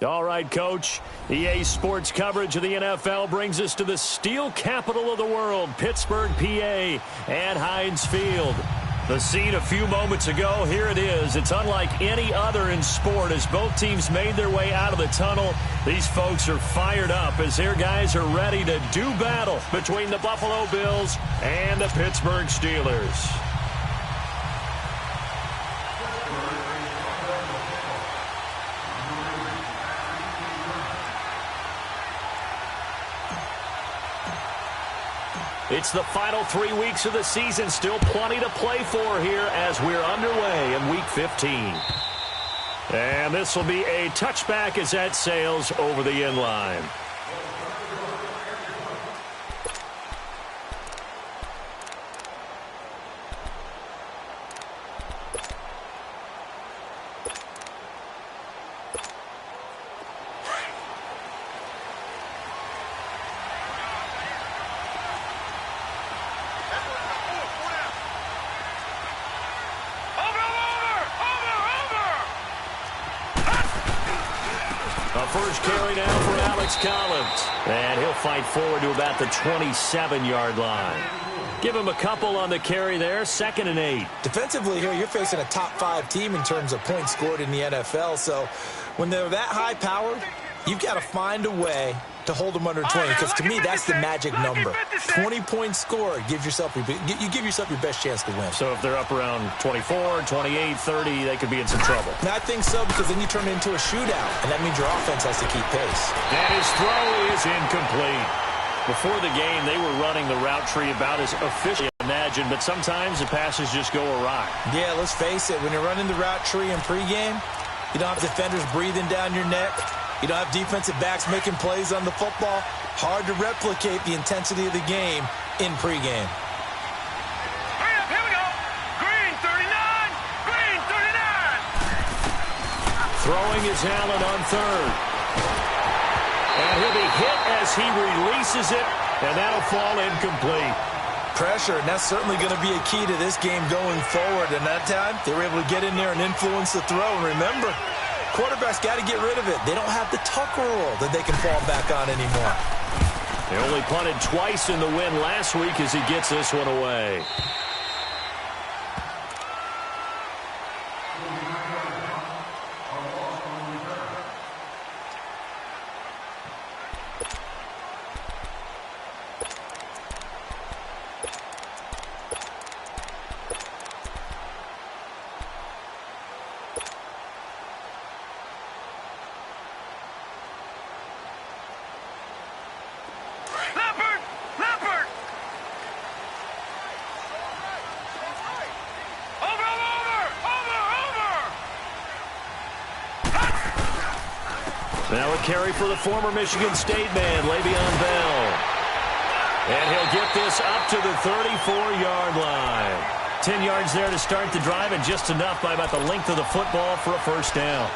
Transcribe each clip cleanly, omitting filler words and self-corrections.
All right, Coach. EA Sports coverage of the NFL brings us to the steel capital of the world, Pittsburgh, PA, at Heinz Field. The scene a few moments ago, here it is. It's unlike any other in sport as both teams made their way out of the tunnel. These folks are fired up as their guys are ready to do battle between the Buffalo Bills and the Pittsburgh Steelers. It's the final 3 weeks of the season. Still plenty to play for here as we're underway in Week 15. And this will be a touchback as that sails over the end line. First carry now for Alex Collins. And he'll fight forward to about the 27-yard line. Give him a couple on the carry there. 2nd and 8. Defensively here, you're facing a top 5 team in terms of points scored in the NFL. So when they're that high powered, you've got to find a way to hold them under 20, because to me that's the magic number. 20 points scored, you give yourself your best chance to win. So if they're up around 24, 28, 30, they could be in some trouble. And I think so, because then you turn it into a shootout, and that means your offense has to keep pace. And his throw is incomplete. Before the game, they were running the route tree about as efficiently as imagined, but sometimes the passes just go awry. Yeah, let's face it, when you're running the route tree in pregame, you don't have defenders breathing down your neck. You don't have defensive backs making plays on the football. Hard to replicate the intensity of the game in pregame. Hurry up, here we go. Green 39, green 39. Throwing is Allen on 3rd. And he'll be hit as he releases it, and that'll fall incomplete. Pressure, and that's certainly going to be a key to this game going forward. And that time, they were able to get in there and influence the throw. And remember, quarterbacks got to get rid of it. They don't have the Tucker rule that they can fall back on anymore. They only punted twice in the win last week as he gets this one away. Now a carry for the former Michigan State man, Le'Veon Bell. And he'll get this up to the 34-yard line. 10 yards there to start the drive, and just enough by about the length of the football for a first down.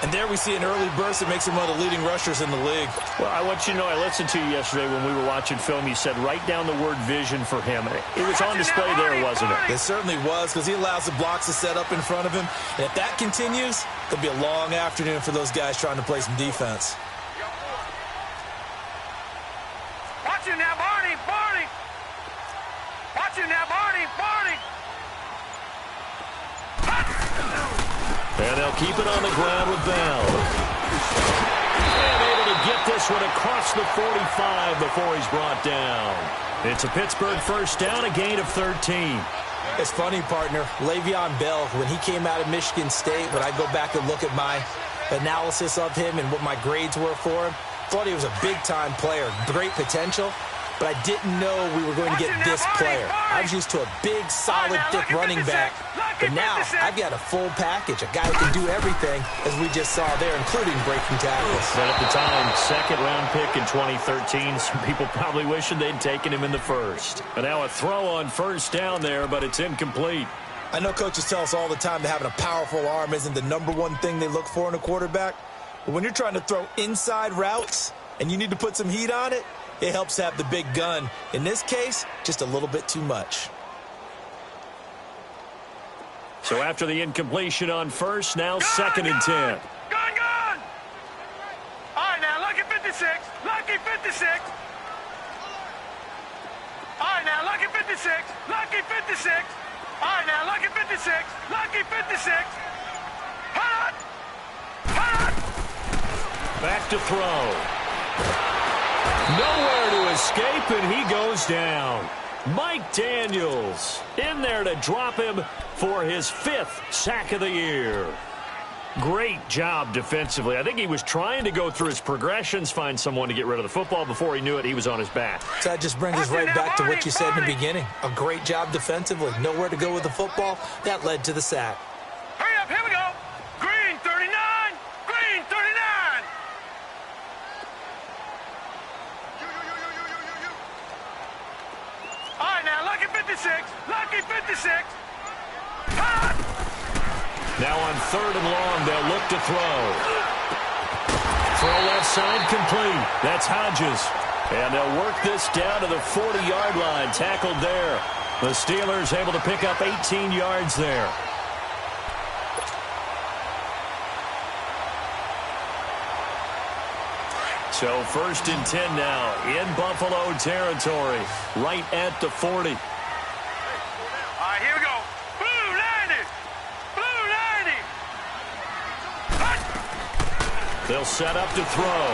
And there we see an early burst that makes him one of the leading rushers in the league. Well, I want you to know, I listened to you yesterday when we were watching film. You said write down the word vision for him. It was on display there, wasn't it? It certainly was, because he allows the blocks to set up in front of him. And if that continues, it'll be a long afternoon for those guys trying to play some defense. Watch him now, Barney, Barney. Watch him now, Barney, Barney. And they'll keep it on the ground with Bell. And able to get this one across the 45 before he's brought down. It's a Pittsburgh first down, a gain of 13. It's funny, partner. Le'Veon Bell, when he came out of Michigan State, when I go back and look at my analysis of him and what my grades were for him, thought he was a big-time player, great potential, but I didn't know we were going to get this player. I was used to a big, solid, thick running back, but now I've got a full package, a guy who can do everything, as we just saw there, including breaking tackles. But at the time, second-round pick in 2013, some people probably wishing they'd taken him in the first. But now a throw on first down there, but it's incomplete. I know coaches tell us all the time that having a powerful arm isn't the number one thing they look for in a quarterback, but when you're trying to throw inside routes and you need to put some heat on it, it helps have the big gun. In this case, just a little bit too much. So after the incompletion on first, now second and 10. Gun! 56. Lucky 56. All right, now, lucky 56. Lucky 56. All right, now, lucky 56. Lucky 56. Hold on. Hold on. Back to throw. Nowhere to escape, and he goes down. Mike Daniels in there to drop him for his 5th sack of the year. Great job defensively. I think he was trying to go through his progressions, find someone to get rid of the football. Before he knew it, he was on his back. So that just brings us right back to what you said in the beginning. A great job defensively. Nowhere to go with the football. That led to the sack. Hurry up, here we go. Green 39. Green 39. All right, now, lucky 56. Lucky 56. Hot. Now on 3rd and long, they'll look to throw. Throw left side complete. That's Hodges. And they'll work this down to the 40-yard line. Tackled there. The Steelers able to pick up 18 yards there. So 1st and 10 now in Buffalo territory. Right at the 40. All right, here we go. Blue 90. Blue 90. Hot. They'll set up to throw.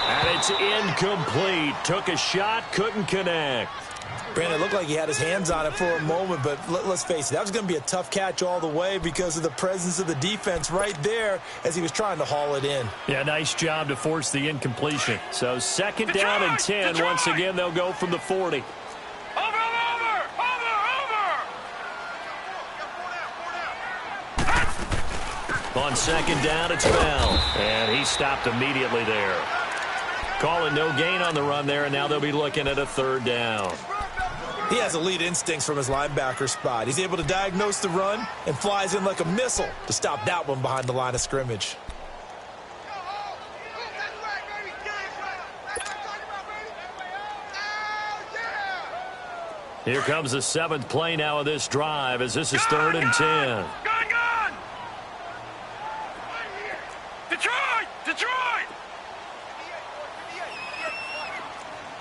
And it's incomplete. Took a shot, couldn't connect. Brandon, it looked like he had his hands on it for a moment, but let's face it, that was going to be a tough catch all the way because of the presence of the defense right there as he was trying to haul it in. Yeah, nice job to force the incompletion. So 2nd down and 10. Once again, they'll go from the 40. Over. On 2nd down, it's Bell. And he stopped immediately there. Calling no gain on the run there, and now they'll be looking at a 3rd down. He has elite instincts from his linebacker spot. He's able to diagnose the run and flies in like a missile to stop that one behind the line of scrimmage. Here comes the 7th play now of this drive as this is 3rd and 10. Gun! Detroit!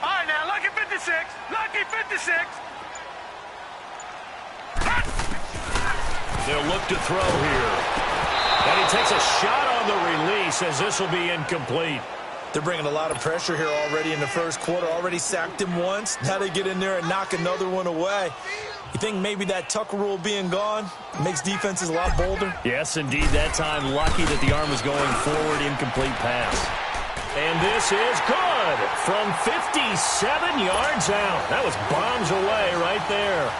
All right, now, lucky 56. Lucky 56. They'll look to throw here. And he takes a shot on the release as this will be incomplete. They're bringing a lot of pressure here already in the 1st quarter. Already sacked him once. Now they get in there and knock another one away. You think maybe that Tucker rule being gone makes defenses a lot bolder? Yes, indeed. That time lucky that the arm was going forward. Incomplete pass. And this is good from 57 yards out. That was bombs away right there.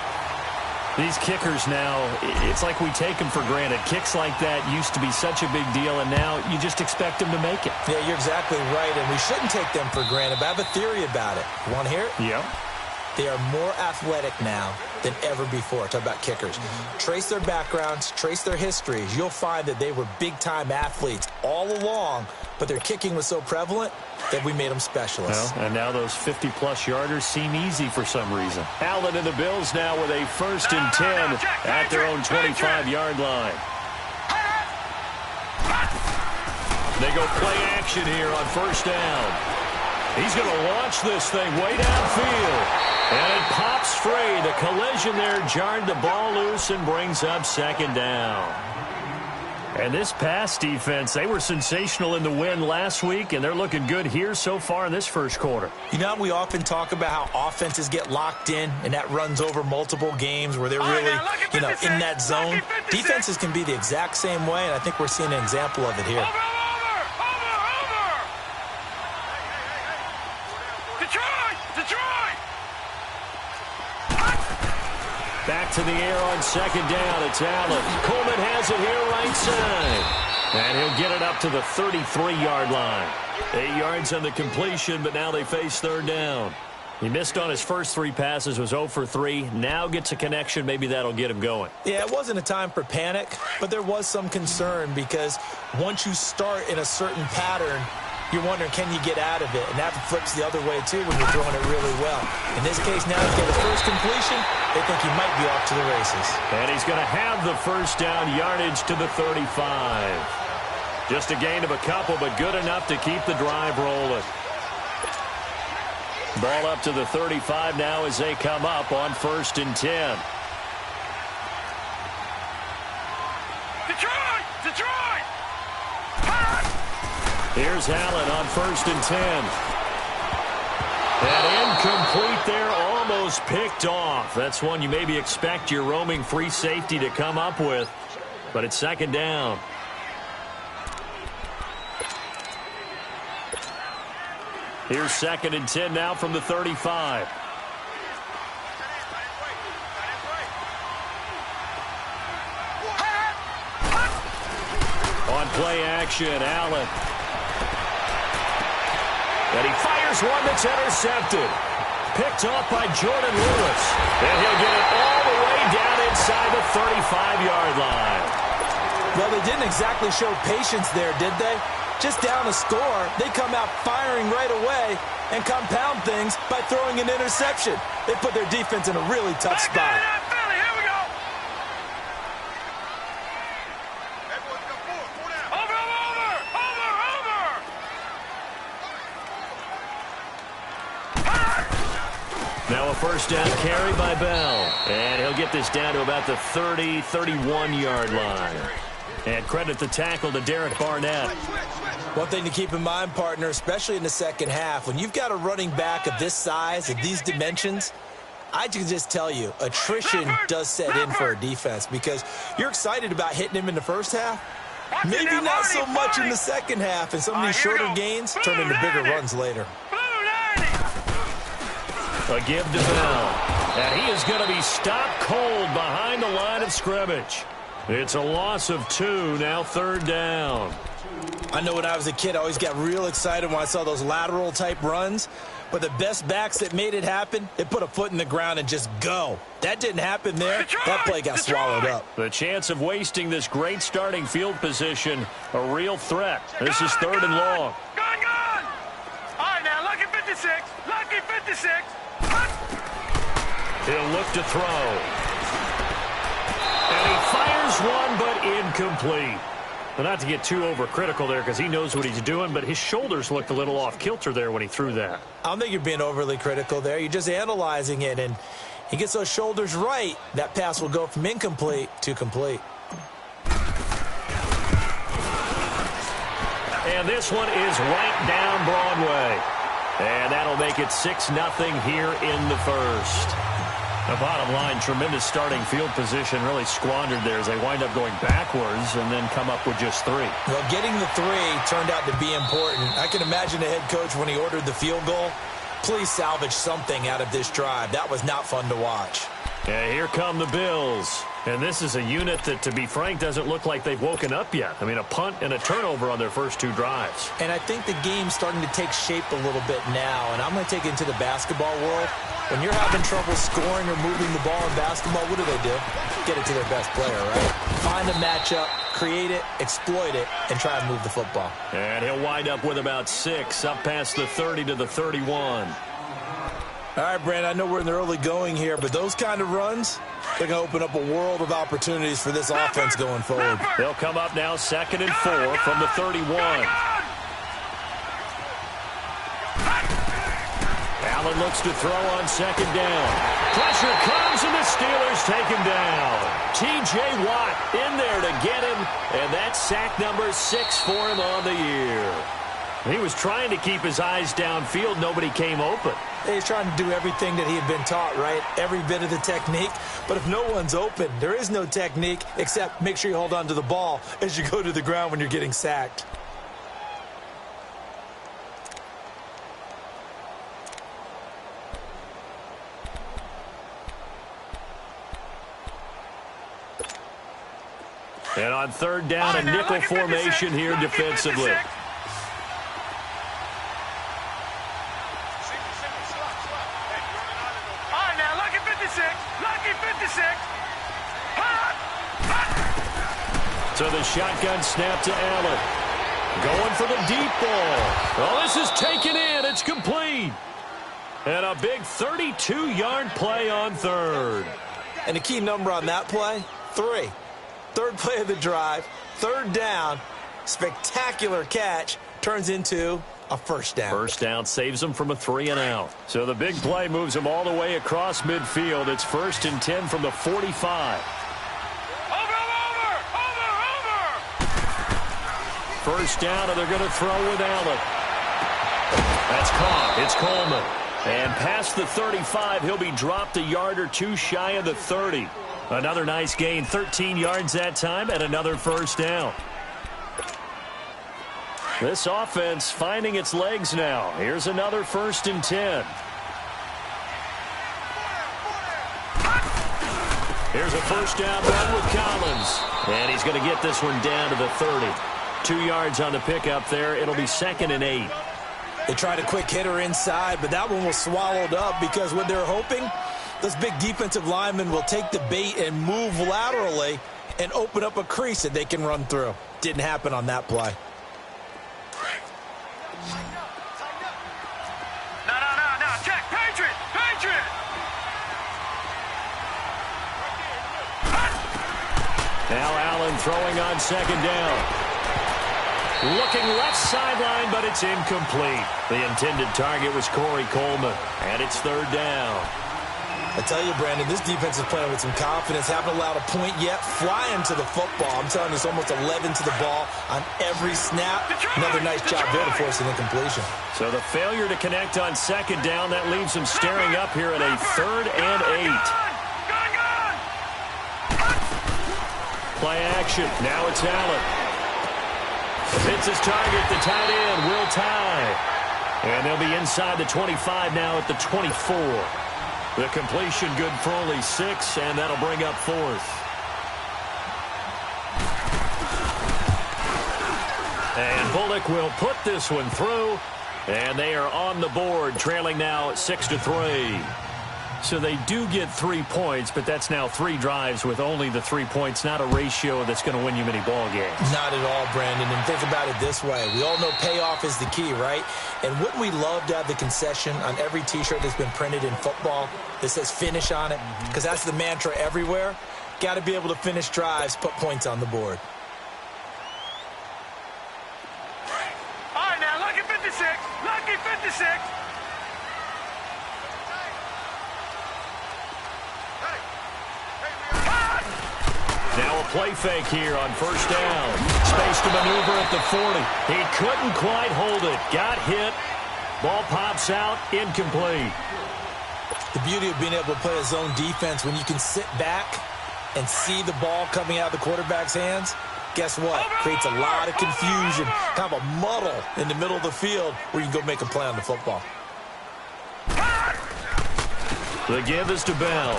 These kickers now, it's like we take them for granted. Kicks like that used to be such a big deal, and now you just expect them to make it. Yeah, you're exactly right, and we shouldn't take them for granted, but I have a theory about it. You want to hear it? Yep. They are more athletic now than ever before. Talk about kickers. Trace their backgrounds, trace their histories. You'll find that they were big-time athletes all along, but their kicking was so prevalent that we made them specialists. Well, and now those 50-plus yarders seem easy for some reason. Allen and the Bills now with a 1st and 10 at their own 25-yard line. They go play action here on 1st down. He's going to launch this thing way downfield. And it pops free. The collision there jarred the ball loose and brings up 2nd down. And this pass defense, they were sensational in the win last week, and they're looking good here so far in this 1st quarter. You know, we often talk about how offenses get locked in, and that runs over multiple games where they're really, in that zone. Defenses can be the exact same way, and I think we're seeing an example of it here. Over. Detroit! Back to the air on 2nd down. It's Allen. Coleman has it here right side. And he'll get it up to the 33-yard line. 8 yards on the completion, but now they face 3rd down. He missed on his first 3 passes, was 0 for 3. Now gets a connection. Maybe that'll get him going. Yeah, it wasn't a time for panic, but there was some concern because once you start in a certain pattern, you're wondering, can you get out of it? And that flips the other way, too, when you're throwing it really well. In this case, now he's got his first completion. They think he might be off to the races. And he's going to have the 1st down, yardage to the 35. Just a gain of a couple, but good enough to keep the drive rolling. Ball up to the 35 now as they come up on 1st and 10. Detroit! Here's Allen on 1st and 10. And incomplete there, almost picked off. That's one you maybe expect your roaming free safety to come up with, but it's 2nd down. Here's 2nd and 10 now from the 35. On play action, Allen. And he fires one that's intercepted. Picked off by Jordan Lewis. And he'll get it all the way down inside the 35-yard line. Well, they didn't exactly show patience there, did they? Just down a score, they come out firing right away and compound things by throwing an interception. They put their defense in a really tough spot. Now a 1st down carry by Bell. And he'll get this down to about the 30, 31-yard line. And credit the tackle to Derek Barnett. One thing to keep in mind, partner, especially in the second half, when you've got a running back of this size, of these dimensions, I can just tell you, attrition does set in for a defense because you're excited about hitting him in the first half. Maybe not so much in the second half, and some of these shorter gains turn into bigger runs later. A give to Bell. And he is going to be stopped cold behind the line of scrimmage. It's a loss of 2, now 3rd down. I know when I was a kid, I always got real excited when I saw those lateral-type runs. But the best backs that made it happen, they put a foot in the ground and just go. That didn't happen there. That play got swallowed up. The chance of wasting this great starting field position, a real threat. This is 3rd and long. Gone! All right, now, lucky 56. Lucky 56. He'll look to throw. And he fires one, but incomplete. Well, not to get too overcritical there because he knows what he's doing, but his shoulders looked a little off kilter there when he threw that. I don't think you're being overly critical there. You're just analyzing it, and he gets those shoulders right. That pass will go from incomplete to complete. And this one is right down Broadway. And that'll make it 6-0 here in the 1st. The bottom line, tremendous starting field position, really squandered there as they wind up going backwards and then come up with just 3. Well, getting the 3 turned out to be important. I can imagine the head coach when he ordered the field goal. Please salvage something out of this drive. That was not fun to watch. Yeah, here come the Bills. And this is a unit that, to be frank, doesn't look like they've woken up yet. I mean, a punt and a turnover on their first 2 drives. And I think the game's starting to take shape a little bit now. And I'm going to take it into the basketball world. When you're having trouble scoring or moving the ball in basketball, what do? Get it to their best player, right? Find a matchup, create it, exploit it, and try and move the football. And he'll wind up with about 6, up past the 30 to the 31. All right, Brand, I know we're in the early going here, but those kind of runs, they're going to open up a world of opportunities for this offense going forward. They'll come up now 2nd and 4 from the 31. Allen looks to throw on 2nd down. Pressure comes, and the Steelers take him down. T.J. Watt in there to get him, and that's sack number 6 for him on the year. He was trying to keep his eyes downfield. Nobody came open. He's trying to do everything that he had been taught, right? Every bit of the technique. But if no one's open, there is no technique except make sure you hold on to the ball as you go to the ground when you're getting sacked. And on 3rd down, a nickel formation here defensively. So the shotgun snap to Allen. Going for the deep ball. Oh, this is taken in. It's complete. And a big 32-yard play on 3rd. And the key number on that play, 3. 3rd play of the drive, 3rd down, Spectacular catch turns into a first down. First down saves them from a 3-and-out. So the big play moves them all the way across midfield. It's 1st and 10 from the 45. Over! First down, and they're going to throw with Allen. That's caught. It's Coleman. And past the 35, he'll be dropped a yard or two shy of the 30. Another nice gain, 13 yards that time, and another first down. This offense finding its legs now. Here's another 1st and 10. Here's a first down run with Collins. And he's going to get this one down to the 30. 2 yards on the pickup there. It'll be 2nd and 8. They tried a quick hitter inside, but that one was swallowed up because what they're hoping, those big defensive linemen will take the bait and move laterally and open up a crease that they can run through. Didn't happen on that play. No. Check. Patriot. Now Allen throwing on 2nd down. Looking left sideline, but it's incomplete. The intended target was Corey Coleman, and it's 3rd down. I tell you, Brandon, this defense is playing with some confidence. Haven't allowed a point yet. Flying to the football. I'm telling you, it's almost 11 to the ball on every snap. Another nice job there to force an incompletion. So the failure to connect on 2nd down, that leaves them staring up here at a 3rd and 8. Play action. Now it's Allen. Hits his target. The tight end will tie. And they'll be inside the 25 now at the 24. The completion good for only 6, and that'll bring up 4th. And Bullock will put this one through, and they are on the board, trailing now 6-3. So they do get 3 points, but that's now 3 drives with only the 3 points, not a ratio that's going to win you many ball games. Not at all, Brandon. And think about it this way. We all know payoff is the key, right? And wouldn't we love to have the concession on every T-shirt that's been printed in football that says finish on it? Because that's the mantra everywhere. Got to be able to finish drives, put points on the board. All right, now, lucky 56. Lucky 56. Now a play fake here on 1st down. Space to maneuver at the 40. He couldn't quite hold it. Got hit. Ball pops out. Incomplete. The beauty of being able to play a zone defense when you can sit back and see the ball coming out of the quarterback's hands, guess what? Creates a lot of confusion, kind of a muddle in the middle of the field where you can go make a play on the football. The give is to Bell.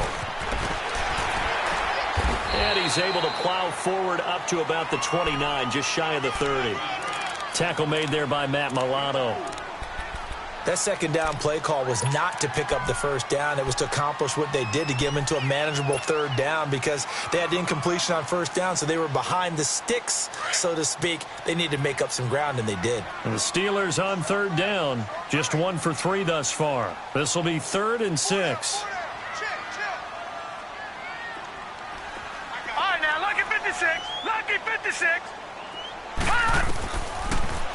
And he's able to plow forward up to about the 29, just shy of the 30. Tackle made there by Matt Milano. That 2nd down play call was not to pick up the 1st down. It was to accomplish what they did to get them into a manageable 3rd down because they had incompletion on 1st down, so they were behind the sticks, so to speak. They needed to make up some ground, and they did. And the Steelers on 3rd down, just 1 for 3 thus far. This will be 3rd and 6. Lucky 56.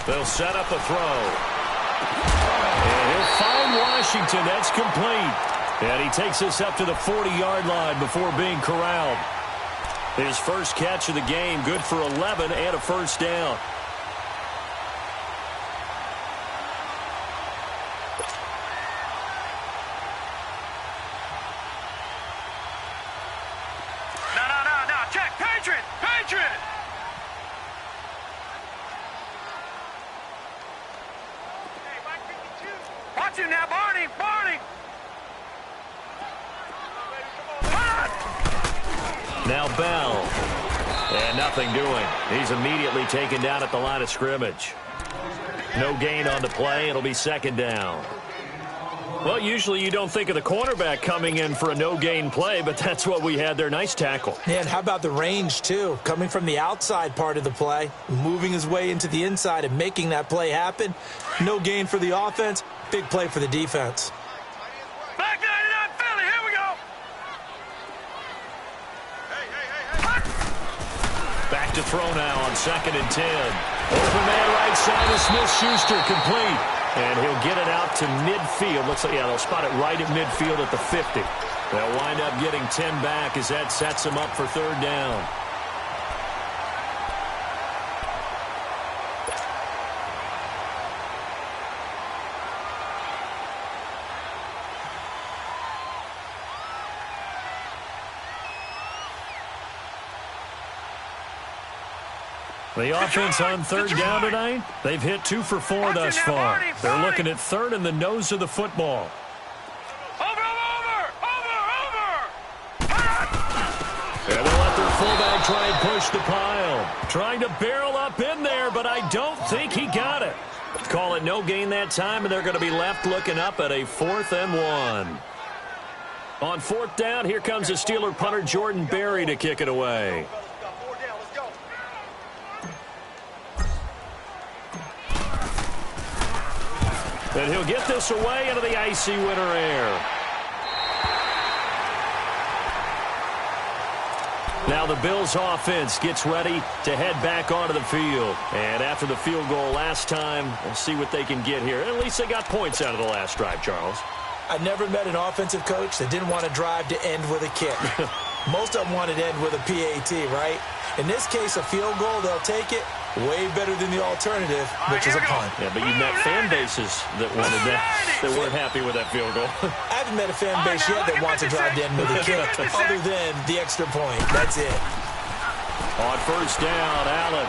They'll set up a throw. And he'll find Washington. That's complete. And he takes us up to the 40-yard line before being corralled. His first catch of the game, good for 11 and a first down. No. Check. Patriot. Watch him now, Barney. Now Bell. And nothing doing. He's immediately taken down at the line of scrimmage. No gain on the play. It'll be 2nd down. Well, usually you don't think of the cornerback coming in for a no-gain play, but that's what we had there. Nice tackle. Yeah, and how about the range, too? Coming from the outside part of the play, moving his way into the inside and making that play happen. No gain for the offense, big play for the defense. Back 99 Philly, here we go. Back to throw now on 2nd and 10. Open man right side of Smith-Schuster, complete. And he'll get it out to midfield. Looks like, yeah, they'll spot it right at midfield at the 50. They'll wind up getting 10 back as that sets them up for 3rd down. The offense on 3rd down tonight, they've hit 2 for 4 thus far. They're looking at 3rd in the nose of the football. And they'll let their fullback try and push the pile. Trying to barrel up in there, but I don't think he got it. Call it no gain that time, and they're going to be left looking up at a 4th and 1. On 4th down, here comes the Steeler punter Jordan Berry to kick it away. And he'll get this away into the icy winter air. Now the Bills offense gets ready to head back onto the field. And after the field goal last time, we'll see what they can get here. At least they got points out of the last drive, Charles. I never met an offensive coach that didn't want to drive to end with a kick. Most of them wanted to end with a PAT, right? In this case, a field goal, they'll take it. Way better than the alternative, which is a punt. Yeah, but you met fan bases that wanted that, that weren't happy with that field goal. I haven't met a fan base yet that wants to drive to end with a kick, other than the extra point. That's it. On 1st down, Allen.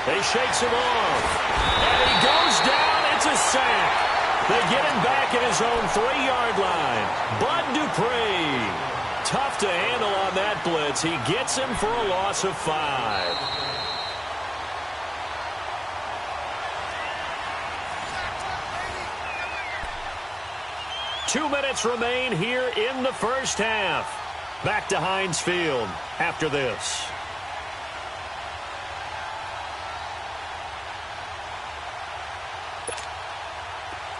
He shakes him off. And he goes down. It's a sack. They get him back at his own 3-yard line. Bud Dupree. Tough to handle on that blitz. He gets him for a loss of 5. 2 minutes remain here in the 1st half. Back to Heinz Field after this.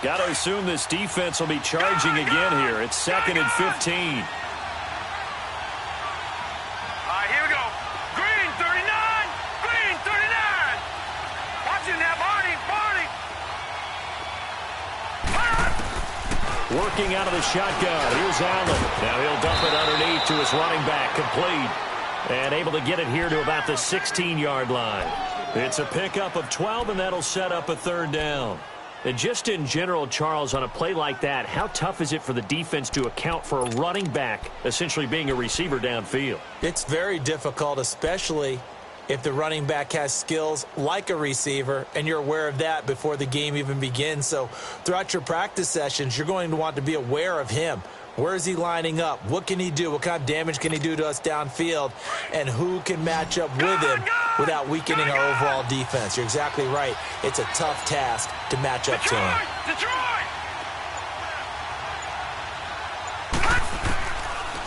Got to assume this defense will be charging again here. It's 2nd and 15. Working out of the shotgun. Here's Allen. Now he'll dump it underneath to his running back. Complete. And able to get it here to about the 16-yard line. It's a pickup of 12, and that'll set up a 3rd down. And just in general, Charles, on a play like that, how tough is it for the defense to account for a running back essentially being a receiver downfield? It's very difficult, especially if the running back has skills like a receiver, and you're aware of that before the game even begins. So throughout your practice sessions, you're going to want to be aware of him. Where is he lining up? What can he do? What kind of damage can he do to us downfield? And who can match up with him without weakening our overall defense? You're exactly right. It's a tough task to match up to him.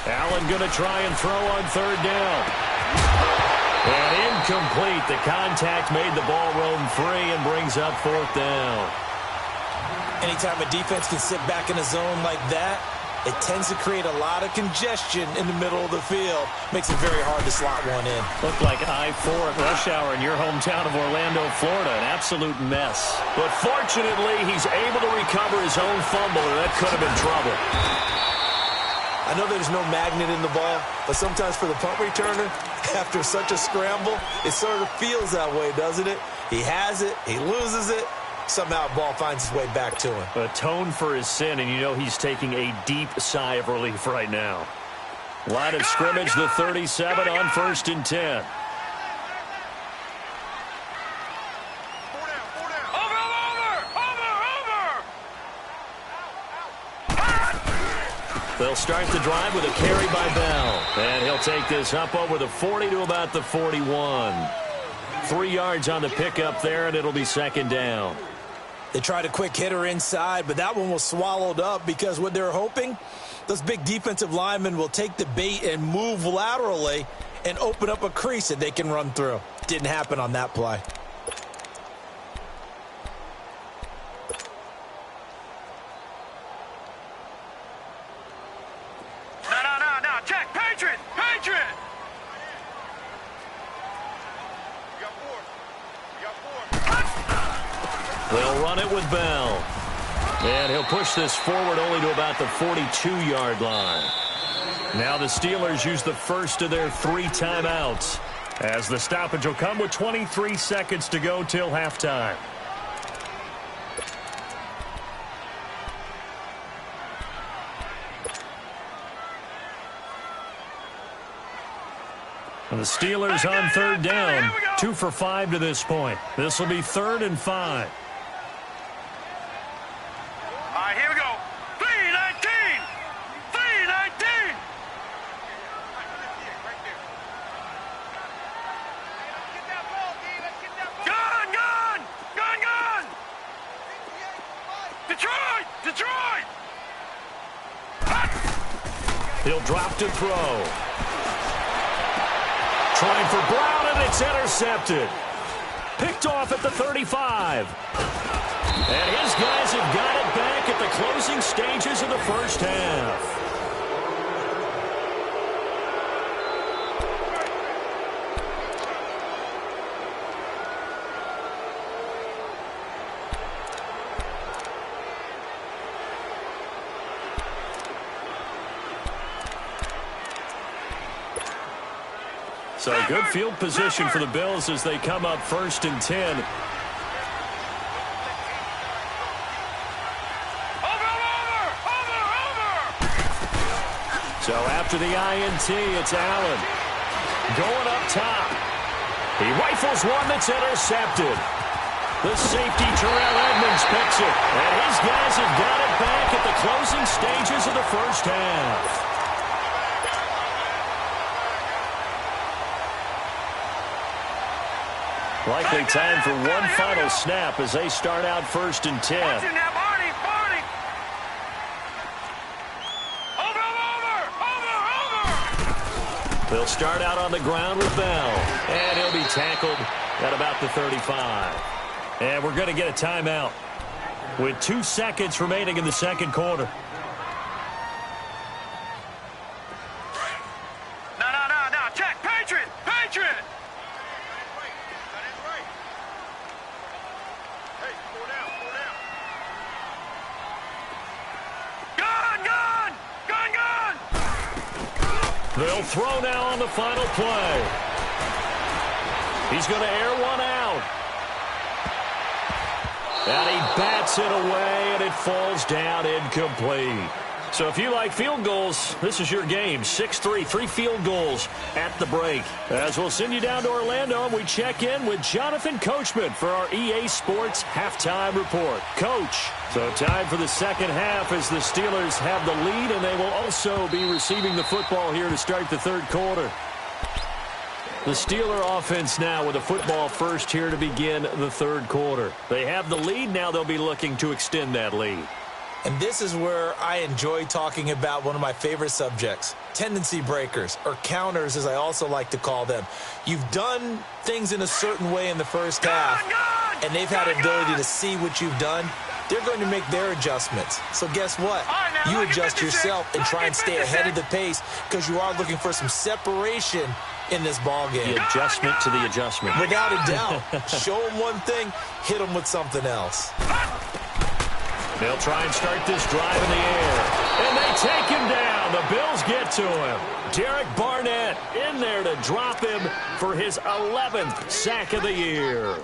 Allen going to try and throw on 3rd down. And incomplete. The contact made the ball roam free and brings up 4th down. Anytime a defense can sit back in a zone like that, it tends to create a lot of congestion in the middle of the field. Makes it very hard to slot one in. Looked like I-4 at rush hour in your hometown of Orlando, Florida. An absolute mess. But fortunately, he's able to recover his own fumble, or that could have been trouble. I know there's no magnet in the ball, but sometimes for the punt returner, after such a scramble, it sort of feels that way, doesn't it? He has it, he loses it, somehow the ball finds its way back to him. Atone for his sin, and you know he's taking a deep sigh of relief right now. Line of scrimmage, the 37 on 1st and 10. They'll start the drive with a carry by Bell. And he'll take this up over the 40 to about the 41. 3 yards on the pickup there, and it'll be 2nd down. They tried a quick hitter inside, but that one was swallowed up because what they're hoping, those big defensive linemen will take the bait and move laterally and open up a crease that they can run through. Didn't happen on that play. They'll run it with Bell. And he'll push this forward only to about the 42-yard line. Now the Steelers use the first of their 3 timeouts, as the stoppage will come with 23 seconds to go till halftime. And the Steelers on third down, 2 for 5 to this point. This will be 3rd and 5. All right, here we go. 3-19. 3-19. Gun, gun. Gun, gun. Detroit. Detroit. He'll drop to throw. Trying for Brown, and it's intercepted. Picked off at the 35. And his guys have got it back at the closing stages of the first half. So good field position for the Bills as they come up 1st and 10. So after the INT, it's Allen. Going up top. He rifles one that's intercepted. The safety, Terrell Edmonds, picks it. And his guys have got it back at the closing stages of the first half. Likely time for one final snap as they start out 1st and 10. They'll start out on the ground with Bell. And he'll be tackled at about the 35. And we're going to get a timeout with 2 seconds remaining in the second quarter. No. Check. Patriot. Patriot. They'll throw now on the final play. He's going to air one out. And he bats it away, and it falls down incomplete. So if you like field goals, this is your game. 6-3, 3 field goals at the break. As we'll send you down to Orlando, and we check in with Jonathan Coachman for our EA Sports Halftime Report. Coach, so time for the second half as the Steelers have the lead, and they will also be receiving the football here to start the third quarter. The Steeler offense now with the football first here to begin the third quarter. They have the lead. Now they'll be looking to extend that lead. And this is where I enjoy talking about one of my favorite subjects, tendency breakers, or counters as I also like to call them. You've done things in a certain way in the first half, and they've had an ability to see what you've done. They're going to make their adjustments. So guess what? You adjust yourself and try and stay ahead of the pace because you are looking for some separation in this ball game. The adjustment to the adjustment. Without a doubt. Show them one thing, hit them with something else. They'll try and start this drive in the air. And they take him down. The Bills get to him. Derek Barnett in there to drop him for his 11th sack of the year.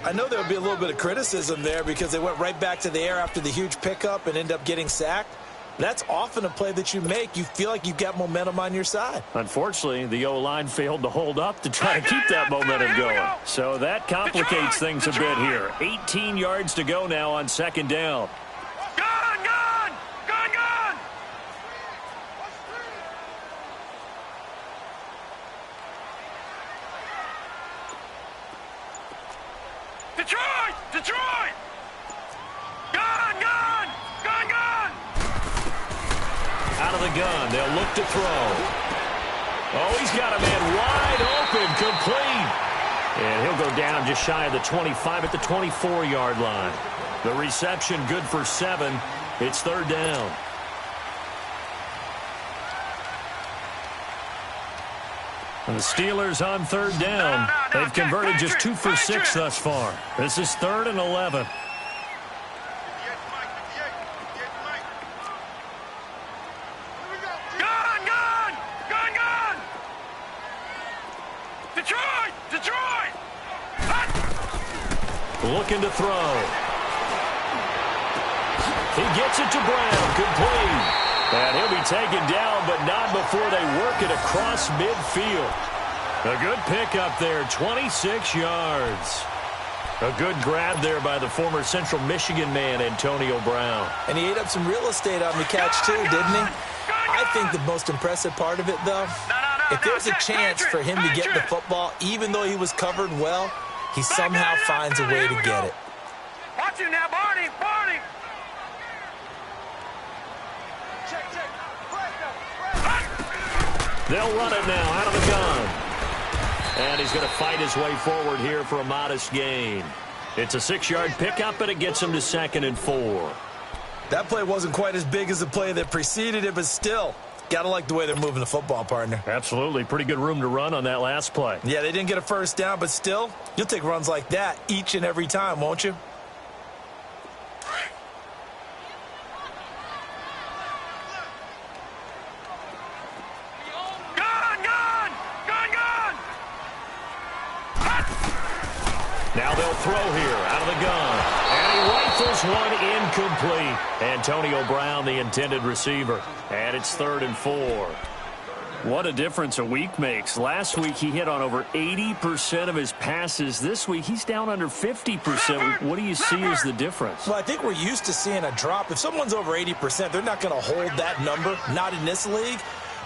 I know there'll be a little bit of criticism there because they went right back to the air after the huge pickup and end up getting sacked. That's often a play that you make. You feel like you've got momentum on your side. Unfortunately, the O-line failed to hold up to try to keep that momentum going. So that complicates things a bit here. 18 yards to go now on second down. Detroit! Gun! Out of the gun, they'll look to throw. Oh, he's got a man wide open, complete. And he'll go down just shy of the 25 at the 24-yard line. The reception good for 7. It's third down. And the Steelers on third down. They've converted just 2 for 6 thus far. This is 3rd and 11. looking to throw. He gets it to Brown, complete. And he'll be taken down, but not before they work it across midfield. A good pickup there, 26 yards. A good grab there by the former Central Michigan man, Antonio Brown. And he ate up some real estate on the catch, too, didn't he? I think the most impressive part of it, though, if there's a chance for him to get the football, even though he was covered well, he somehow finds a way to get it. Watch him now, Barney, Barney. They'll run it now out of the gun. And he's going to fight his way forward here for a modest gain. It's a 6-yard pickup, and it gets him to 2nd and 4. That play wasn't quite as big as the play that preceded it, but still, got to like the way they're moving the football, partner. Absolutely. Pretty good room to run on that last play. Yeah, they didn't get a first down, but still, you'll take runs like that each and every time, won't you? Now they'll throw here out of the gun. And he rifles one incomplete. Antonio Brown, the intended receiver. And it's 3rd and 4. What a difference a week makes. Last week he hit on over 80% of his passes. This week he's down under 50%. What do you see as the difference? Well, I think we're used to seeing a drop. If someone's over 80%, they're not going to hold that number. Not in this league.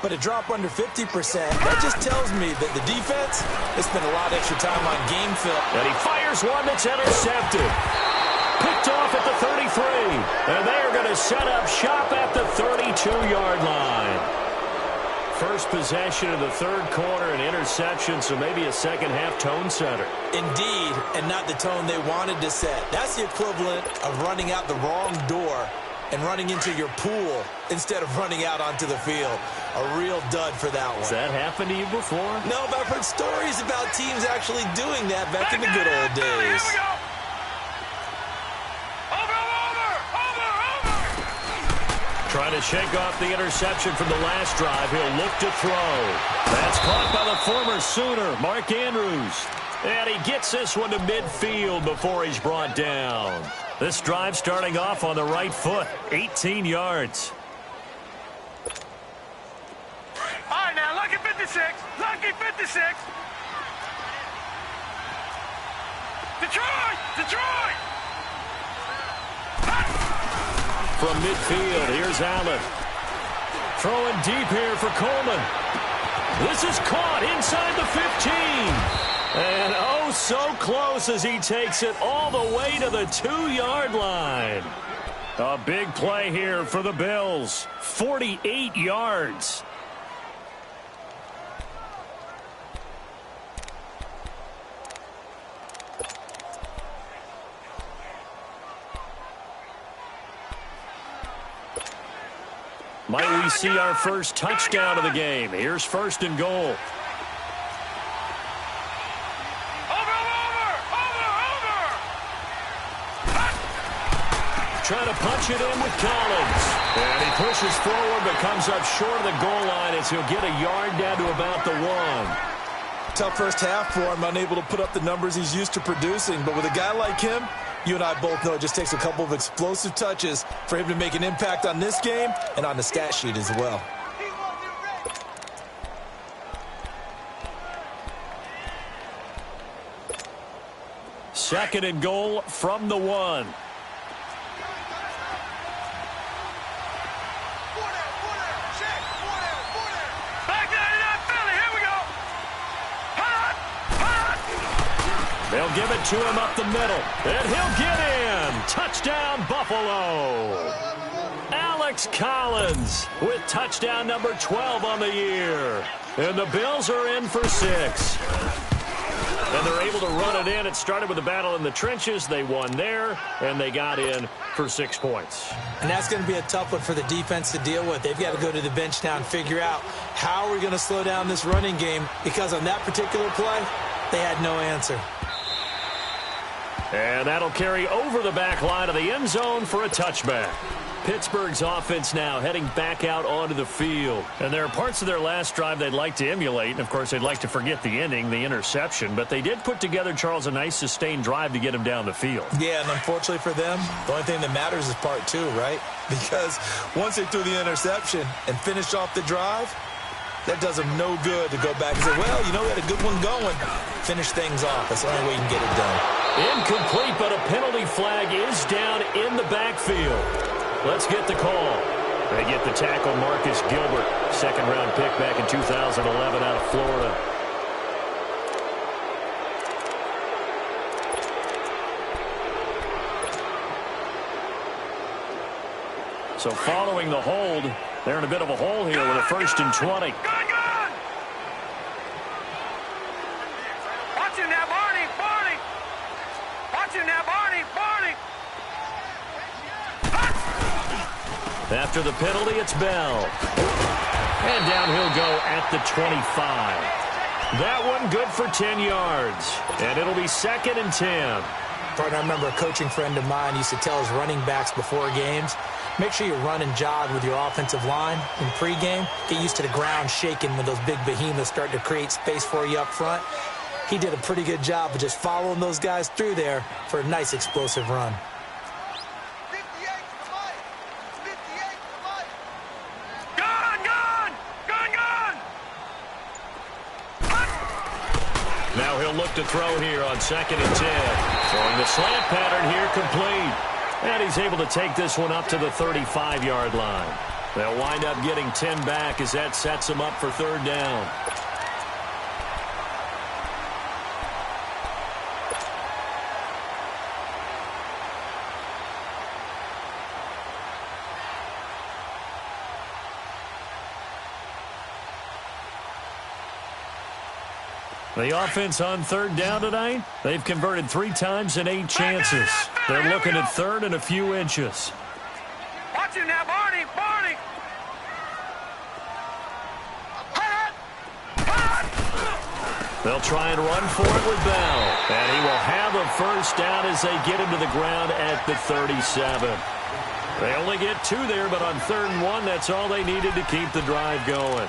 But a drop under 50%, that just tells me that the defense has spent a lot of extra time on game film. And he fires one that's intercepted. Picked off at the 33. And they are going to set up shop at the 32-yard line. First possession of the 3rd quarter, an interception, so maybe a second-half tone setter. Indeed, and not the tone they wanted to set. That's the equivalent of running out the wrong door and running into your pool instead of running out onto the field. A real dud for that one. Has that happened to you before? No, but I've heard stories about teams actually doing that back in the good old days. Here we go. Over. Trying to shake off the interception from the last drive. He'll look to throw. That's caught by the former Sooner, Mark Andrews. And he gets this one to midfield before he's brought down. This drive starting off on the right foot, 18 yards. All right, now, lucky 56. Lucky 56. Detroit. From midfield, here's Allen. Throwing deep here for Coleman. This is caught inside the 15. And oh, so close as he takes it all the way to the 2-yard line. A big play here for the Bills. 48 yards. Might we see our first touchdown of the game? Here's 1st and goal. Trying to punch it in with Collins. And he pushes forward but comes up short of the goal line as he'll get a yard down to about the 1. Tough first half for him, unable to put up the numbers he's used to producing. But with a guy like him, you and I both know it just takes a couple of explosive touches for him to make an impact on this game and on the stat sheet as well. Second and goal from the 1. They'll give it to him up the middle, and he'll get in. Touchdown, Buffalo. Alex Collins with touchdown number 12 on the year. And the Bills are in for 6. And they're able to run it in. It started with a battle in the trenches. They won there, and they got in for 6 points. And that's going to be a tough one for the defense to deal with. They've got to go to the bench now and figure out how we're going to slow down this running game, because on that particular play, they had no answer. And that'll carry over the back line of the end zone for a touchback. Pittsburgh's offense now heading back out onto the field. And there are parts of their last drive they'd like to emulate. And, of course, they'd like to forget the ending, the interception. But they did put together, Charles, a nice sustained drive to get him down the field. Yeah, and unfortunately for them, the only thing that matters is part two, right? Because once they threw the interception and finished off the drive, that does them no good to go back and say, well, you know, we had a good one going. Finish things off. That's the only way you can get it done. Incomplete, but a penalty flag is down in the backfield. Let's get the call. They get the tackle, Marcus Gilbert, second-round pick back in 2011 out of Florida. So following the hold, they're in a bit of a hole here with a 1st and 20. Watch him now, Barney. Watch him now, Barney. After the penalty, it's Bell. And down he'll go at the 25. That one good for 10 yards. And it'll be 2nd and 10. Partner, I remember a coaching friend of mine used to tell his running backs before games, make sure you run and jog with your offensive line in pregame. Get used to the ground shaking when those big behemoths start to create space for you up front. He did a pretty good job of just following those guys through there for a nice explosive run. Now he'll look to throw here on 2nd and 10. Throwing the slant pattern here complete. And he's able to take this one up to the 35-yard line. They'll wind up getting 10 back as that sets them up for 3rd down. The offense on 3rd down tonight, they've converted 3 times in 8 chances. They're looking at 3rd and a few inches. Watch him now, Barney. They'll try and run for it with Bell. And he will have a 1st down as they get him to the ground at the 37. They only get 2 there, but on 3rd and 1, that's all they needed to keep the drive going.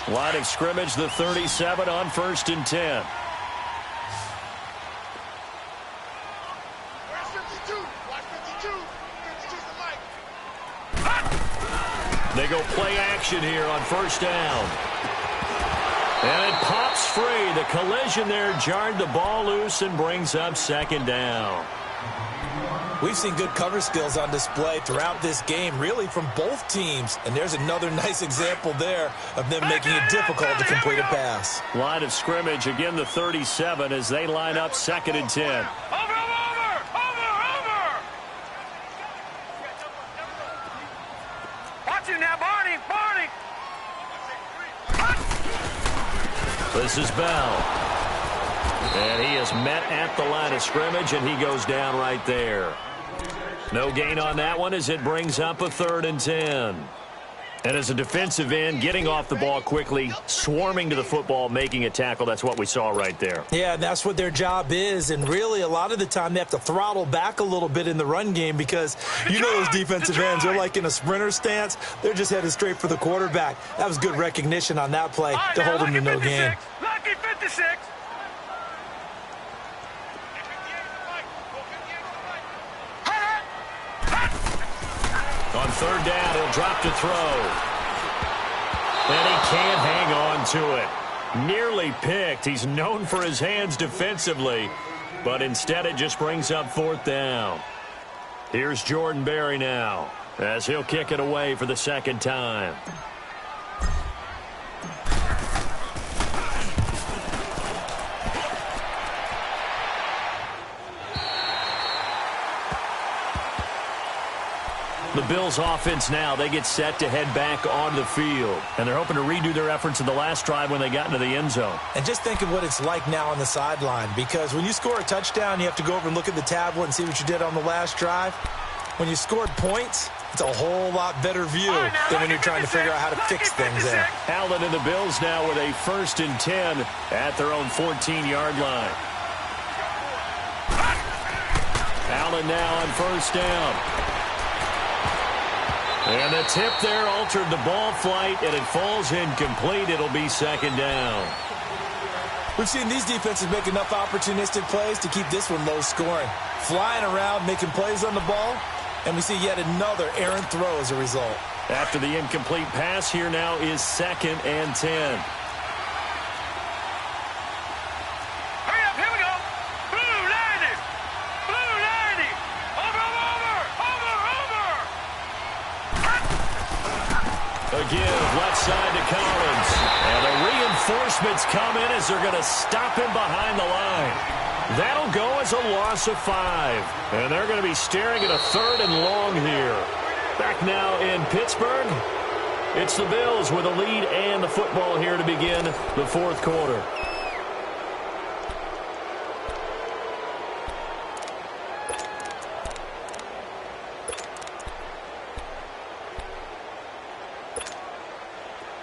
Line of scrimmage, the 37 on 1st and 10. They go play action here on 1st down. And it pops free. The collision there jarred the ball loose and brings up 2nd down. We've seen good cover skills on display throughout this game, really from both teams. And there's another nice example there of them making it difficult to complete a pass. Line of scrimmage, again the 37 as they line up 2nd and 10. Over! Watch him now, Barney. This is Bell. And he is met at the line of scrimmage, and he goes down right there. No gain on that one as it brings up a 3rd and 10. And as a defensive end, getting off the ball quickly, swarming to the football, making a tackle, that's what we saw right there. Yeah, that's what their job is. And really, a lot of the time, they have to throttle back a little bit in the run game because you know those defensive ends, they're like in a sprinter stance. They're just headed straight for the quarterback. That was good recognition on that play to hold him to no gain. Lucky 56. On 3rd down, he'll drop to throw. And he can't hang on to it. Nearly picked. He's known for his hands defensively, but instead it just brings up 4th down. Here's Jordan Berry now as he'll kick it away for the 2nd time. The Bills offense now, they get set to head back on the field. And they're hoping to redo their efforts in the last drive when they got into the end zone. And just think of what it's like now on the sideline, because when you score a touchdown, you have to go over and look at the tablet and see what you did on the last drive. When you scored points, It's a whole lot better view than when you're trying to figure out how to fix things there. Allen and the Bills now with a 1st and 10 at their own 14-yard line. Allen now on 1st down. And the tip there altered the ball flight, and it falls incomplete. It'll be 2nd down. We've seen these defenses make enough opportunistic plays to keep this one low scoring. Flying around, making plays on the ball, and we see yet another errant throw as a result. After the incomplete pass, here now is 2nd and 10. Hurry up, here we go. Blue 90. Blue 90. Over. Again, left side to Collins. And the reinforcements come in as they're going to stop him behind the line. That'll go as a loss of 5. And they're going to be staring at a 3rd and long here. Back now in Pittsburgh. It's the Bills with a lead and the football here to begin the 4th quarter.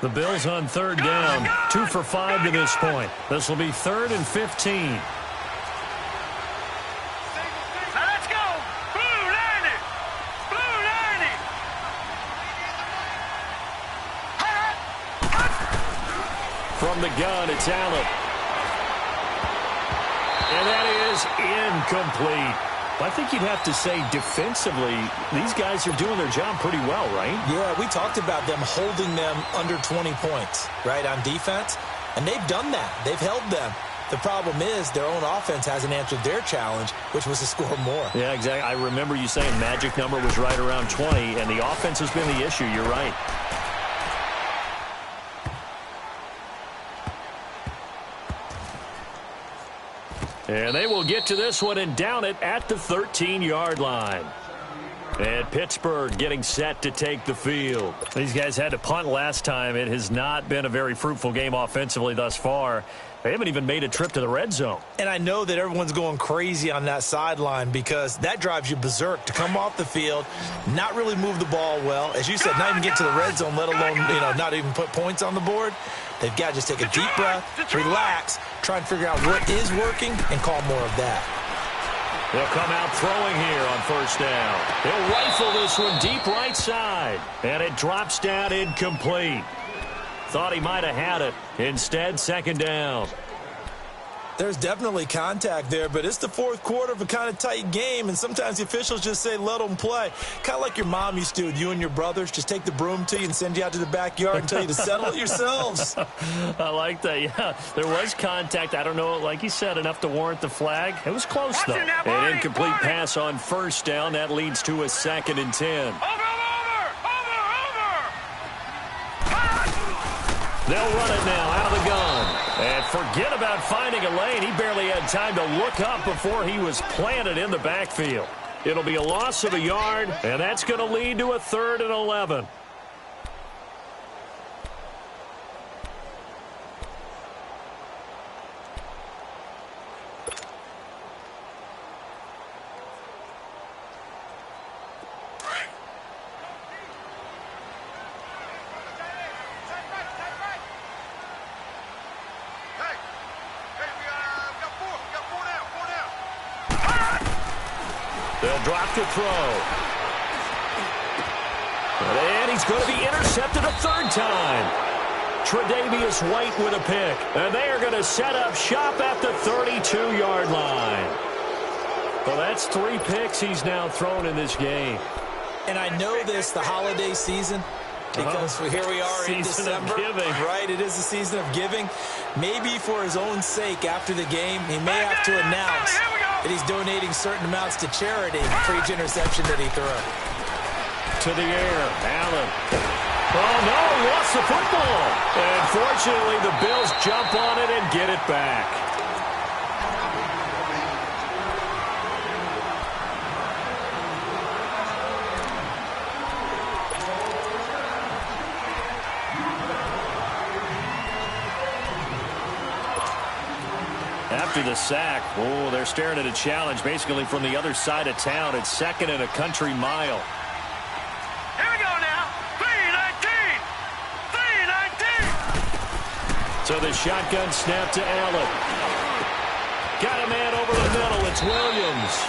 The Bills on 3rd down. 2 for 5 to this point. This will be 3rd and 15. From the gun, it's Allen. And that is incomplete. I think you'd have to say defensively, these guys are doing their job pretty well, right? Yeah, we talked about them holding them under 20 points, right, on defense. And they've done that. They've held them. The problem is their own offense hasn't answered their challenge, which was to score more. Yeah, exactly. I remember you saying magic number was right around 20, and the offense has been the issue. You're right. And they will get to this one and down it at the 13-yard line. And Pittsburgh getting set to take the field. These guys had to punt last time. It has not been a very fruitful game offensively thus far. They haven't even made a trip to the red zone. And I know that everyone's going crazy on that sideline because that drives you berserk to come off the field, not really move the ball well. As you said, not even get to the red zone, let alone, not even put points on the board. They've got to just take a deep breath, relax, try and figure out what is working, and call more of that. They'll come out throwing here on 1st down. They'll rifle this one deep right side. And it drops down incomplete. Thought he might have had it. Instead, 2nd down. There's definitely contact there, but it's the 4th quarter of a kind of tight game, and sometimes the officials just say, let them play. Kind of like your mom used to with you and your brothers. Just take the broom to you and send you out to the backyard and tell you to settle it yourselves. I like that, yeah. There was contact. I don't know, like you said, enough to warrant the flag. It was close, though. An incomplete pass on 1st down. That leads to a 2nd and 10. They'll run it now out of the gun. And forget about finding a lane. He barely had time to look up before he was planted in the backfield. It'll be a loss of a yard, and that's going to lead to a 3rd and 11. They'll drop to throw. And he's going to be intercepted a 3rd time. Tre'Davious White with a pick. And they are going to set up shop at the 32-yard line. Well, that's 3 picks he's now thrown in this game. And I know this, the holiday season, because here we are in December. Right, it is the season of giving. Maybe for his own sake after the game, he may have to announce that he's donating certain amounts to charity for each interception that he threw. To the air, Allen. Oh, no, he lost the football. And fortunately, the Bills jump on it and get it back. After the sack, they're staring at a challenge basically from the other side of town. It's 2nd and a country mile. So the shotgun snap to Allen. Got a man over the middle. It's Williams.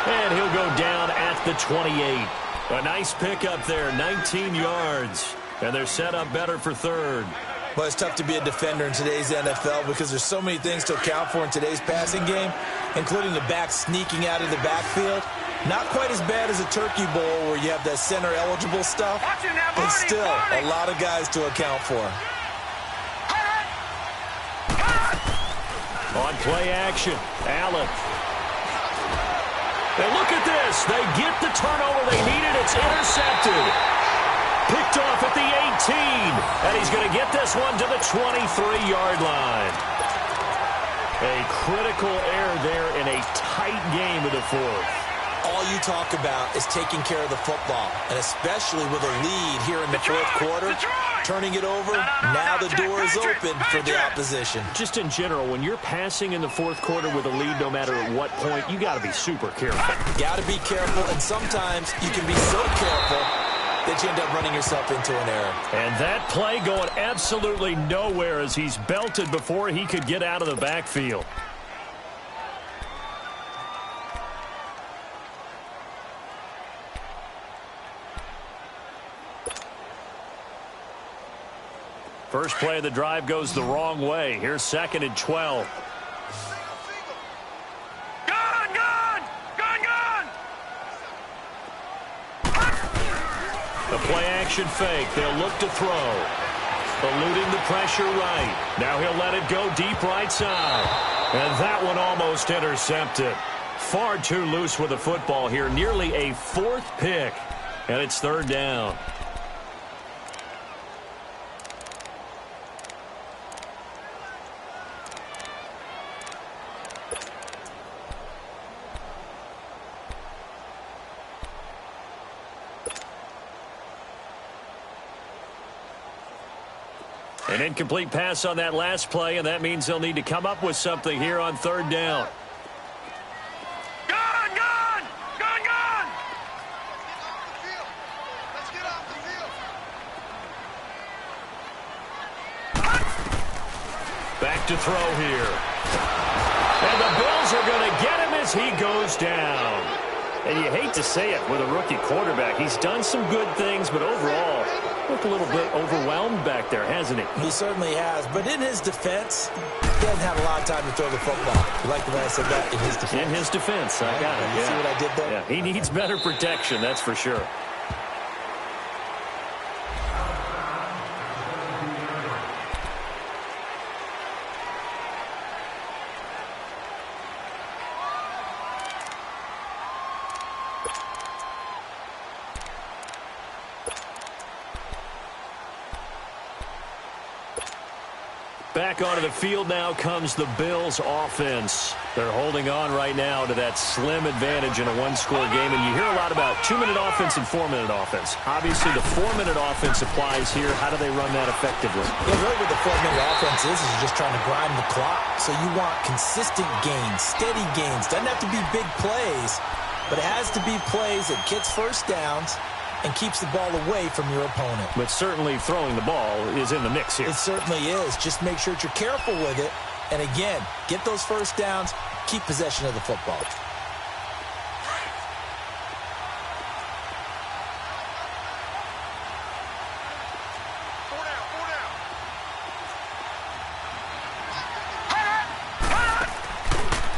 And he'll go down at the 28. A nice pickup there, 19 yards. And they're set up better for third. Well, it's tough to be a defender in today's NFL because there's so many things to account for in today's passing game, including the back sneaking out of the backfield. Not quite as bad as a turkey bowl where you have that center-eligible stuff, but still a lot of guys to account for. On play action, Allen. And look at this. They get the turnover they needed. It's intercepted. Picked off at the 18. And he's going to get this one to the 23-yard line. A critical error there in a tight game of the fourth. All you talk about is taking care of the football, and especially with a lead here in the fourth quarter, turning it over, now the door is open for the opposition. Just in general, when you're passing in the fourth quarter with a lead, no matter at what point, you got to be super careful. Got to be careful, and sometimes you can be so careful that you end up running yourself into an error. And that play going absolutely nowhere as he's belted before he could get out of the backfield. First play of the drive goes the wrong way. Here's 2nd and 12. Gun, gun! Gun, gun! The play action fake. They'll look to throw. Eluding the pressure right. Now he'll let it go deep right side. And that one almost intercepted. Far too loose with the football here. Nearly a 4th pick. And it's 3rd down. An incomplete pass on that last play, and that means they'll need to come up with something here on 3rd down. Gun, gun! Gun, gun! Let's get off the field. Back to throw here. And the Bills are going to get him as he goes down. And you hate to say it with a rookie quarterback. He's done some good things, but overall, looked a little bit overwhelmed back there, hasn't he? He certainly has, but in his defense, he doesn't have a lot of time to throw the football. You like the way I said that? In his defense. In his defense, I got it. You see what I did there? Yeah, he needs better protection, that's for sure. Back onto the field now comes the Bills offense. They're holding on right now to that slim advantage in a one-score game. And you hear a lot about 2-minute offense and 4-minute offense. Obviously, the 4-minute offense applies here. How do they run that effectively? Yeah, really what the 4-minute offense is you're just trying to grind the clock. So you want consistent gains, steady gains. Doesn't have to be big plays, but it has to be plays that gets first downs and keeps the ball away from your opponent. But certainly throwing the ball is in the mix here. It certainly is. Just make sure that you're careful with it. And again, get those first downs, keep possession of the football.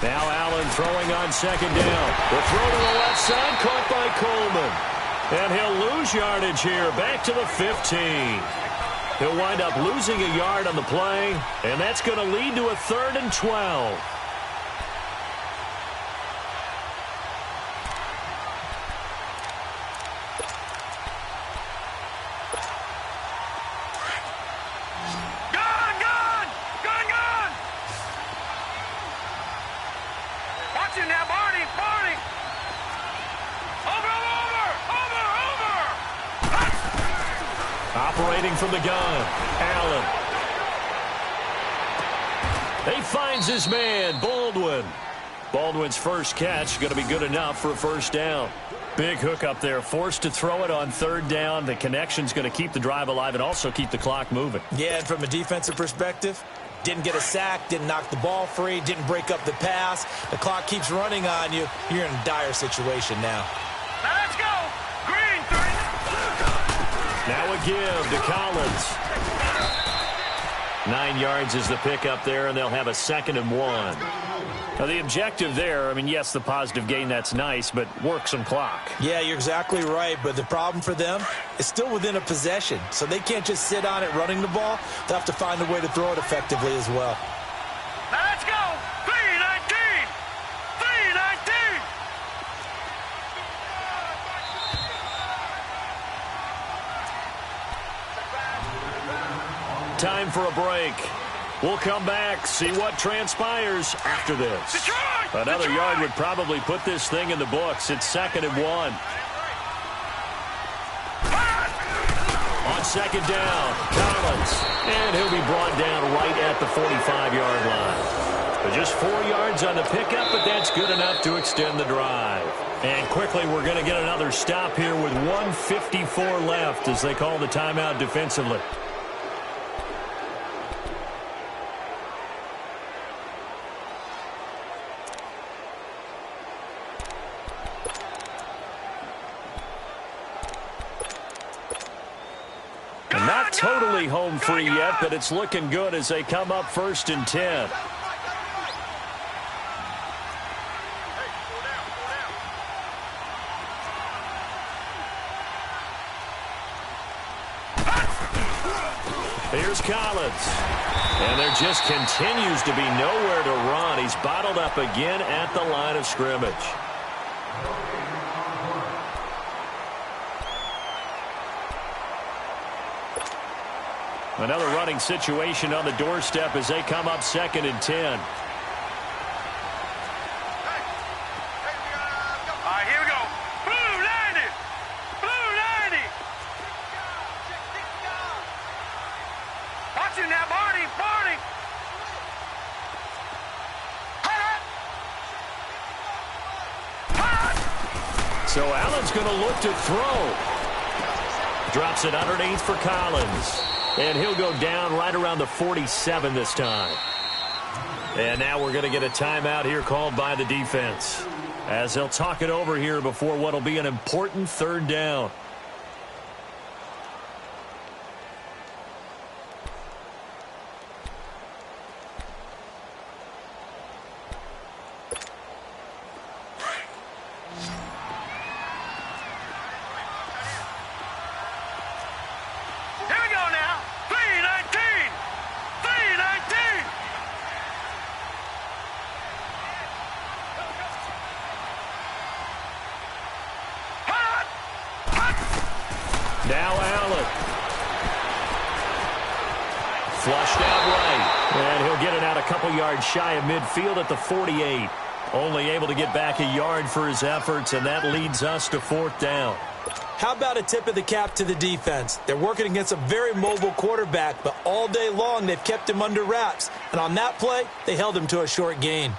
Now Allen throwing on 2nd down. The throw to the left side, caught by Coleman. And he'll lose yardage here, back to the 15. He'll wind up losing a yard on the play, and that's going to lead to a 3rd and 12. Gun, gun! Gun, gun! Watch it now, Barney, Barney! Over! Operating from the gun, Allen. He finds his man, Baldwin. Baldwin's first catch going to be good enough for a 1st down. Big hook up there, forced to throw it on third down. The connection's going to keep the drive alive and also keep the clock moving. Yeah, and from a defensive perspective, didn't get a sack, didn't knock the ball free, didn't break up the pass. The clock keeps running on you. You're in a dire situation now. Now let's go. Green 3. Now a give to Collins. 9 yards is the pickup there, and they'll have a 2nd and 1. Now, the objective there, I mean, yes, the positive gain, that's nice, but work some clock. Yeah, you're exactly right, but the problem for them is still within a possession, so they can't just sit on it running the ball. They'll have to find a way to throw it effectively as well. Now let's go. 3-19. 3-19. Time for a break. We'll come back, see what transpires after this. Detroit! Another Detroit! yard would probably put this thing in the books. It's 2nd and 1. On 2nd down, Collins. And he'll be brought down right at the 45-yard line. But just 4 yards on the pickup, but that's good enough to extend the drive. And quickly, we're going to get another stop here with 1:54 left as they call the timeout defensively. Not totally home free yet, but it's looking good as they come up 1st and 10. Here's Collins. And there just continues to be nowhere to run. He's bottled up again at the line of scrimmage. Another running situation on the doorstep as they come up 2nd and 10. All right, here we go. Blue 90. Blue 90. Watch him now, Barney. Barney. So Allen's going to look to throw. Drops it underneath for Collins. And he'll go down right around the 47 this time. And now we're going to get a timeout here called by the defense, as they'll talk it over here before what will be an important 3rd down. Now Allen. Flushed out right. And he'll get it out a couple yards shy of midfield at the 48. Only able to get back a yard for his efforts, and that leads us to 4th down. How about a tip of the cap to the defense? They're working against a very mobile quarterback, but all day long they've kept him under wraps. And on that play, they held him to a short gain.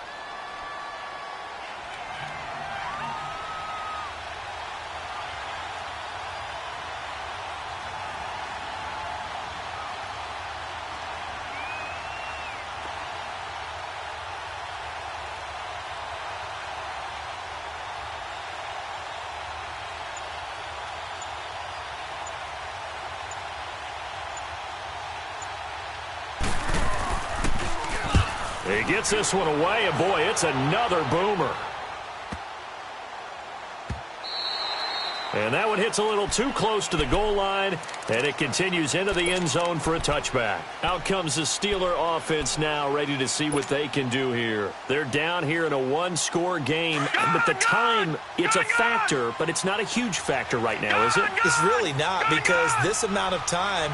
He gets this one away, and boy, it's another boomer. And that one hits a little too close to the goal line, and it continues into the end zone for a touchback. Out comes the Steeler offense now, ready to see what they can do here. They're down here in a one-score game, but the time, it's a factor, but it's not a huge factor right now, is it? It's really not, because this amount of time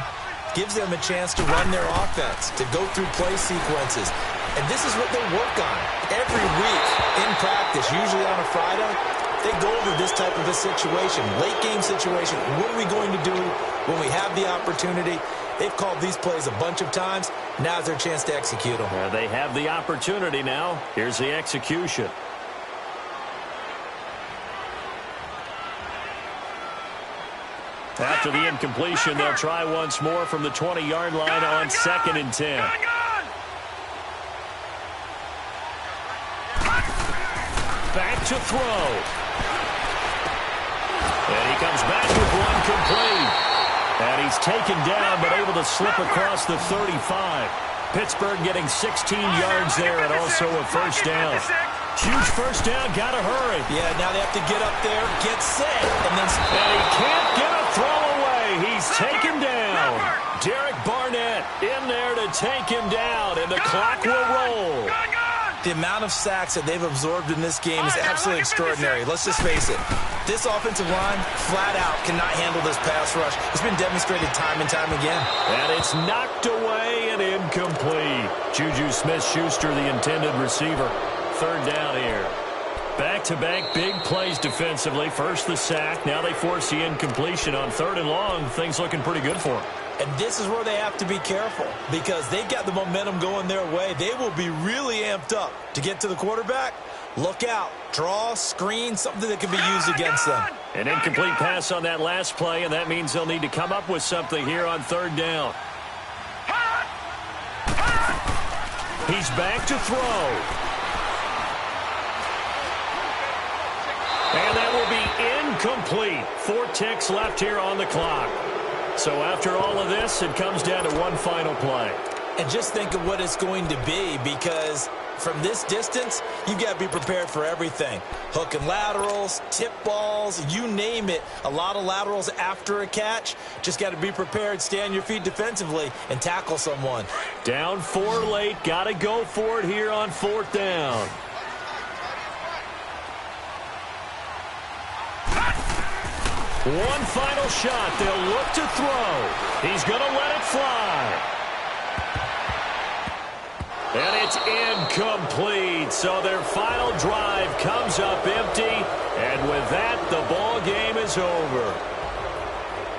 gives them a chance to run their offense, to go through play sequences. And this is what they work on every week in practice, usually on a Friday. They go over this type of a situation, late game situation. What are we going to do when we have the opportunity? They've called these plays a bunch of times. Now's their chance to execute them. They have the opportunity now. Here's the execution. After the incompletion, they'll try once more from the 20-yard line on 2nd and 10. Back to throw. And he comes back with one complete. And he's taken down but able to slip across the 35. Pittsburgh getting 16 yards there and also a first down. Huge first down, gotta hurry. Yeah, now they have to get up there, get set, and he can't get a throw away. He's taken down. Derek Barnett in there to take him down, and the clock will roll. The amount of sacks that they've absorbed in this game is absolutely extraordinary. Let's just face it. This offensive line, flat out, cannot handle this pass rush. It's been demonstrated time and time again. And it's knocked away and incomplete. Juju Smith-Schuster, the intended receiver. 3rd down here. Back-to-back big plays defensively. First the sack. Now they force the incompletion on 3rd and long. Things looking pretty good for them. And this is where they have to be careful because they've got the momentum going their way. They will be really amped up to get to the quarterback. Look out. Draw, screen, something that can be used against them. An incomplete pass on that last play, and that means they'll need to come up with something here on 3rd down. He's back to throw. And that will be incomplete. 4 ticks left here on the clock. So after all of this, it comes down to one final play. And just think of what it's going to be because from this distance, you've got to be prepared for everything. Hook and laterals, tip balls, you name it. A lot of laterals after a catch. Just got to be prepared, stay on your feet defensively, and tackle someone. Down 4 late. Got to go for it here on 4th down. One final shot. They'll look to throw. He's going to let it fly. And it's incomplete. So their final drive comes up empty. And with that, the ball game is over.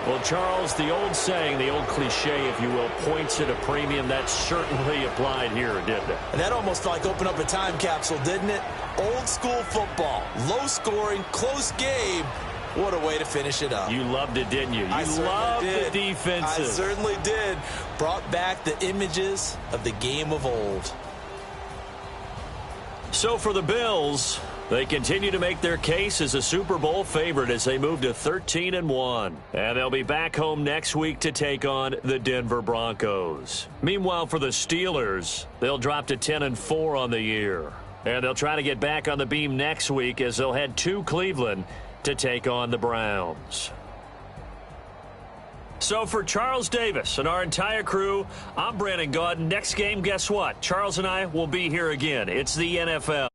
Well, Charles, the old saying, the old cliche, if you will, points at a premium, that certainly applied here, didn't it? And that almost like opened up a time capsule, didn't it? Old school football. Low scoring, close game. What a way to finish it up. You loved it, didn't you? You loved the defenses. I certainly did. Brought back the images of the game of old. So for the Bills, they continue to make their case as a Super Bowl favorite as they move to 13-1. And they'll be back home next week to take on the Denver Broncos. Meanwhile, for the Steelers, they'll drop to 10-4 on the year. And they'll try to get back on the beam next week as they'll head to Cleveland to take on the Browns. So for Charles Davis and our entire crew, I'm Brandon Gaudin. Next game, guess what? Charles and I will be here again. It's the NFL.